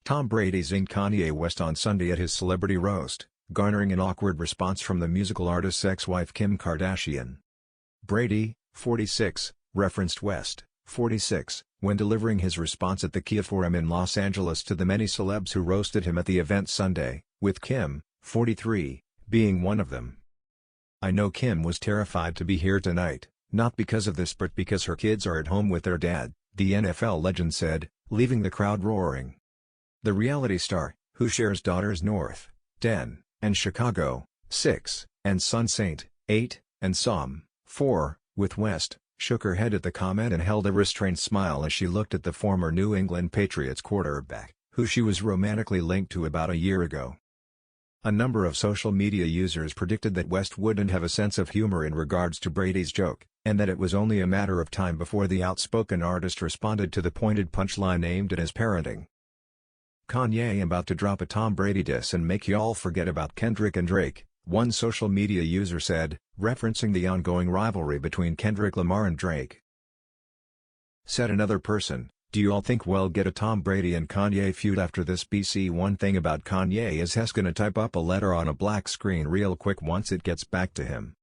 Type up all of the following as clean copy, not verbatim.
Tom Brady zinged Kanye West on Sunday at his celebrity roast, garnering an awkward response from the musical artist's ex-wife Kim Kardashian. Brady, 46, referenced West, 46, when delivering his response at the Kia Forum in Los Angeles to the many celebs who roasted him at the event Sunday, with Kim, 43, being one of them. "I know Kim was terrified to be here tonight, not because of this but because her kids are at home with their dad," the NFL legend said, leaving the crowd roaring. The reality star, who shares daughters North, 10, and Chicago, 6, and son Saint, 8, and Psalm, 4, with West, shook her head at the comment and held a restrained smile as she looked at the former New England Patriots quarterback, who she was romantically linked to about a year ago. A number of social media users predicted that West wouldn't have a sense of humor in regards to Brady's joke, and that it was only a matter of time before the outspoken artist responded to the pointed punchline aimed at his parenting. "Kanye about to drop a Tom Brady diss and make y'all forget about Kendrick and Drake," one social media user said, referencing the ongoing rivalry between Kendrick Lamar and Drake. Said another person, "Do y'all think we'll get a Tom Brady and Kanye feud after this BC? One thing about Kanye is he's gonna type up a letter on a black screen real quick once it gets back to him."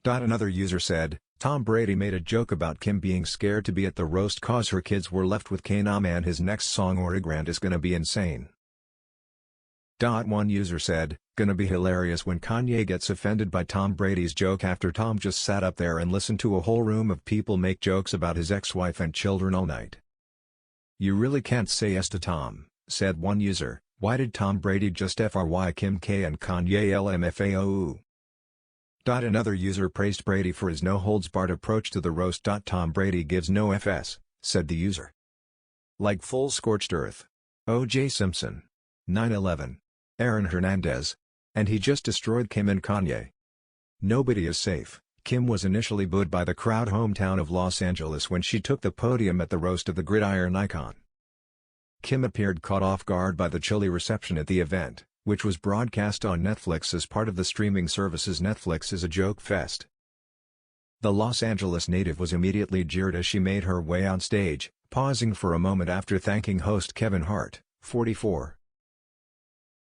Another user said, "Tom Brady made a joke about Kim being scared to be at the roast cause her kids were left with Kanye and his next song Oregrand is gonna be insane." One user said, "Gonna be hilarious when Kanye gets offended by Tom Brady's joke after Tom just sat up there and listened to a whole room of people make jokes about his ex-wife and children all night." "You really can't say yes to Tom," said one user. "Why did Tom Brady just FRY Kim K and Kanye LMFAO?" Another user praised Brady for his no-holds-barred approach to the roast. "Tom Brady gives no FS," said the user. "Like full scorched earth. O.J. Simpson. 9/11. Aaron Hernandez. And he just destroyed Kim and Kanye. Nobody is safe." Kim was initially booed by the crowd hometown of Los Angeles when she took the podium at the roast of the gridiron icon. Kim appeared caught off guard by the chilly reception at the event, which was broadcast on Netflix as part of the streaming service's Netflix is a Joke Fest. The Los Angeles native was immediately jeered as she made her way on stage, pausing for a moment after thanking host Kevin Hart, 44.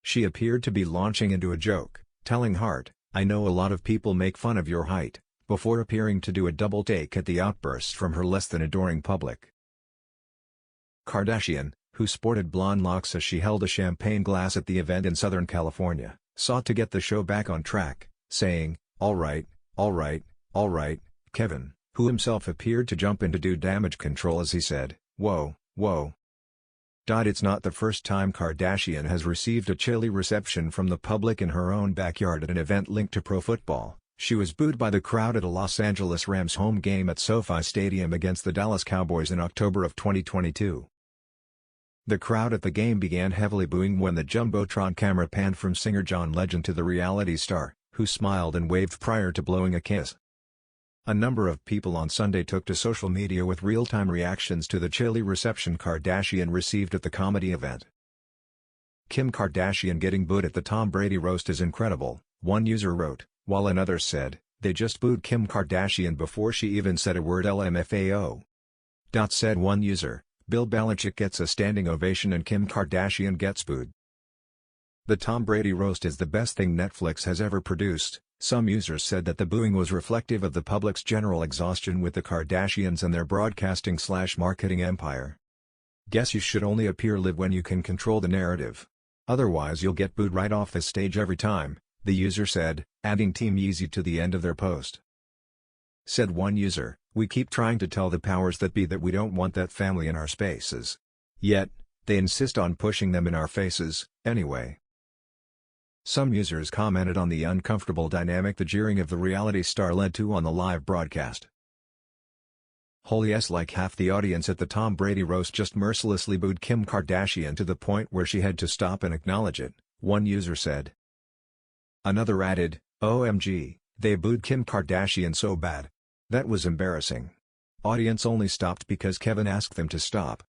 She appeared to be launching into a joke, telling Hart, "I know a lot of people make fun of your height," before appearing to do a double take at the outburst from her less than adoring public. Kardashian, who sported blonde locks as she held a champagne glass at the event in Southern California, sought to get the show back on track, saying, all right, Kevin," who himself appeared to jump in to do damage control as he said, "Whoa, whoa." It's not the first time Kardashian has received a chilly reception from the public in her own backyard at an event linked to pro football. She was booed by the crowd at a Los Angeles Rams home game at SoFi Stadium against the Dallas Cowboys in October of 2022. The crowd at the game began heavily booing when the Jumbotron camera panned from singer John Legend to the reality star, who smiled and waved prior to blowing a kiss. A number of people on Sunday took to social media with real-time reactions to the chilly reception Kardashian received at the comedy event. "Kim Kardashian getting booed at the Tom Brady roast is incredible," one user wrote, while another said, "They just booed Kim Kardashian before she even said a word LMFAO." Said one user, "Bill Belichick gets a standing ovation and Kim Kardashian gets booed. The Tom Brady roast is the best thing Netflix has ever produced." Some users said that the booing was reflective of the public's general exhaustion with the Kardashians and their broadcasting/marketing empire. "Guess you should only appear live when you can control the narrative. Otherwise you'll get booed right off the stage every time," the user said, adding Team Yeezy to the end of their post. Said one user, "We keep trying to tell the powers that be that we don't want that family in our spaces. Yet, they insist on pushing them in our faces, anyway." Some users commented on the uncomfortable dynamic the jeering of the reality star led to on the live broadcast. "Whole yes, like half the audience at the Tom Brady roast just mercilessly booed Kim Kardashian to the point where she had to stop and acknowledge it," one user said. Another added, "OMG, they booed Kim Kardashian so bad. That was embarrassing. Audience only stopped because Kevin asked them to stop."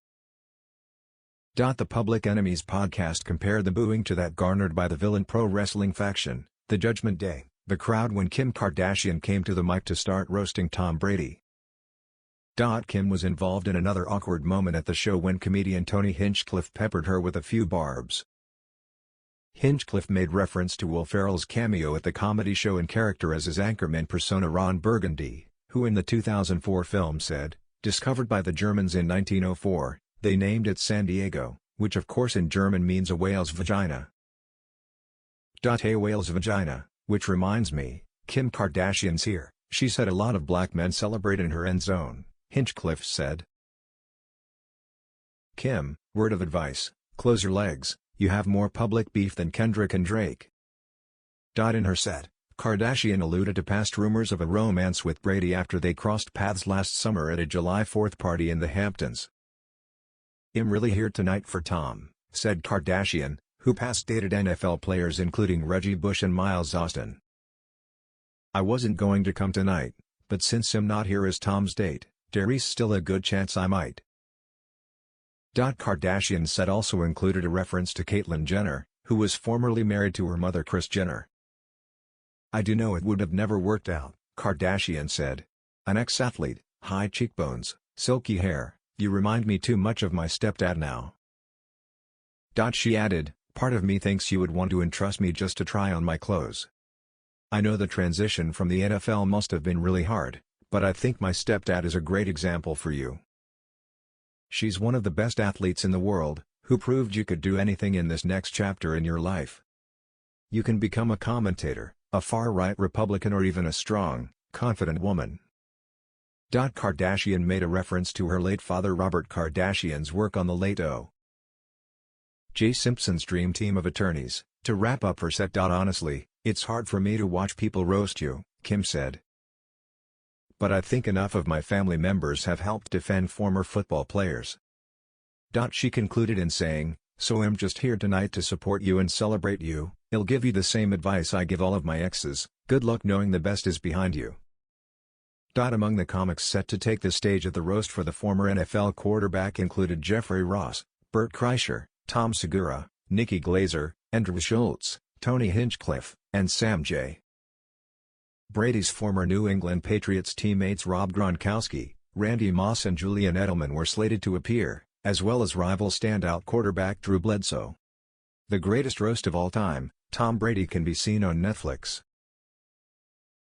The Public Enemy's podcast compared the booing to that garnered by the villain pro wrestling faction, the Judgment Day, the crowd when Kim Kardashian came to the mic to start roasting Tom Brady. Kim was involved in another awkward moment at the show when comedian Tony Hinchcliffe peppered her with a few barbs. Hinchcliffe made reference to Will Ferrell's cameo at the comedy show in character as his anchorman persona Ron Burgundy, who in the 2004 film said, discovered by the Germans in 1904, they named it San Diego, which of course in German means a whale's vagina. Hey, whale's vagina, which reminds me, Kim Kardashian's here, she said a lot of black men celebrate in her end zone, Hinchcliffe said. Kim, word of advice, close your legs, you have more public beef than Kendrick and Drake. In her set, Kardashian alluded to past rumors of a romance with Brady after they crossed paths last summer at a July 4th party in the Hamptons. "I'm really here tonight for Tom," said Kardashian, who past dated NFL players including Reggie Bush and Miles Austin. "I wasn't going to come tonight, but since I'm not here as Tom's date, there's still a good chance I might." Kardashian's set also included a reference to Caitlyn Jenner, who was formerly married to her mother Kris Jenner. "I do know it would have never worked out," Kardashian said. "An ex-athlete, high cheekbones, silky hair, you remind me too much of my stepdad now." She added, "Part of me thinks you would want to entrust me just to try on my clothes. I know the transition from the NFL must have been really hard, but I think my stepdad is a great example for you. She's one of the best athletes in the world, who proved you could do anything in this next chapter in your life. You can become a commentator, a far-right Republican or even a strong, confident woman." Kardashian made a reference to her late father Robert Kardashian's work on The Late O.J. Simpson's dream team of attorneys. To wrap up her set. "Honestly, it's hard for me to watch people roast you," Kim said. "But I think enough of my family members have helped defend former football players." She concluded in saying, "So I'm just here tonight to support you and celebrate you. I'll give you the same advice I give all of my exes, good luck knowing the best is behind you." Among the comics set to take the stage at the roast for the former NFL quarterback included Jeffrey Ross, Bert Kreischer, Tom Segura, Nikki Glaser, Andrew Schultz, Tony Hinchcliffe, and Sam J. Brady's former New England Patriots teammates Rob Gronkowski, Randy Moss and Julian Edelman were slated to appear, as well as rival standout quarterback Drew Bledsoe. The greatest roast of all time, Tom Brady, can be seen on Netflix.